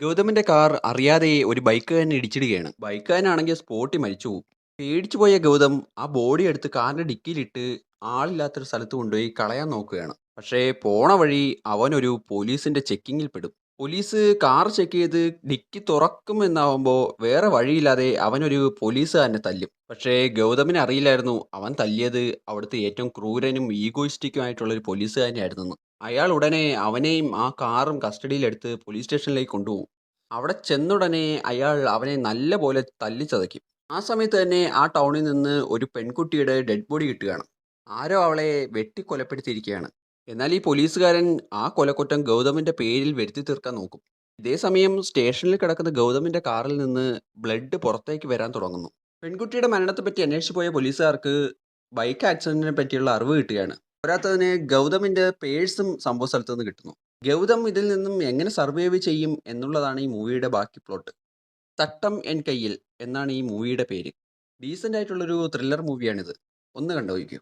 ഗൗതമിന്റെ car അറിയാതെ ഒരു ബൈക്കുകാരനെ ഇടിച്ചിടുകയാണ്. ബൈക്കുകാരനാണെങ്കിൽ സ്പോട്ടിൽ മരിച്ചുപോകും. പേടിച്ചു പോയ ഗൗതം ആ ബോഡി എടുത്ത് കാറിന്റെ ഡിക്കിയിലിട്ട് ആളില്ലാത്തൊരു സ്ഥലത്ത് കൊണ്ടുപോയി കളയാൻ നോക്കുകയാണ്. പക്ഷേ പോണ വഴി അവനൊരു പോലീസിന്റെ ചെക്കിങ്ങിൽ പെടും. പോലീസ് കാർ ചെക്ക് ചെയ്ത് ഡിക്കി തുറക്കും എന്നാവുമ്പോൾ വേറെ വഴിയില്ലാതെ അവനൊരു പോലീസുകാരനെ തല്ലും. പക്ഷേ ഗൗതമിന് അറിയില്ലായിരുന്നു അവൻ തല്ലിയത് അവിടുത്തെ ഏറ്റവും ക്രൂരനും ഈഗോയിസ്റ്റിക്കുമായിട്ടുള്ള ഒരു പോലീസുകാരനെയായിരുന്നെന്ന്. അയാൾ ഉടനെ അവനെയും ആ കാറും കസ്റ്റഡിയിലെടുത്ത് പോലീസ് സ്റ്റേഷനിലേക്ക് കൊണ്ടുപോകും. അവിടെ ചെന്നുടനെ അയാൾ അവനെ നല്ലപോലെ തല്ലിച്ചതയ്ക്കും. ആ സമയത്ത് തന്നെ ആ ടൗണിൽ നിന്ന് ഒരു പെൺകുട്ടിയുടെ ഡെഡ് ബോഡി കിട്ടുകയാണ്. ആരോ അവളെ വെട്ടിക്കൊലപ്പെടുത്തിയിരിക്കുകയാണ്. എന്നാൽ ഈ പോലീസുകാരൻ ആ കൊലക്കുറ്റം ഗൗതമിന്റെ പേരിൽ വരുത്തി തീർക്കാൻ നോക്കും. ഇതേ സമയം സ്റ്റേഷനിൽ കിടക്കുന്ന ഗൗതമിന്റെ കാറിൽ നിന്ന് ബ്ലഡ് പുറത്തേക്ക് വരാൻ തുടങ്ങുന്നു. പെൺകുട്ടിയുടെ മരണത്തെപ്പറ്റി അന്വേഷിച്ചു പോയ പോലീസുകാർക്ക് ബൈക്ക് ആക്സിഡന്റിനെ പറ്റിയുള്ള അറിവ് കിട്ടുകയാണ്. പോരാത്തതിന് ഗൗതമിന്റെ പേഴ്സും സംഭവ സ്ഥലത്ത് നിന്ന് കിട്ടുന്നു. ഗൗതം ഇതിൽ നിന്നും എങ്ങനെ സർവൈവ് ചെയ്യും എന്നുള്ളതാണ് ഈ മൂവിയുടെ ബാക്കി പ്ലോട്ട്. തട്ടം എൻ കയ്യിൽ എന്നാണ് ഈ മൂവിയുടെ പേര്. ഡീസൻ്റ് ആയിട്ടുള്ളൊരു ത്രില്ലർ മൂവിയാണിത്. ഒന്ന് കണ്ടു നോക്കൂ.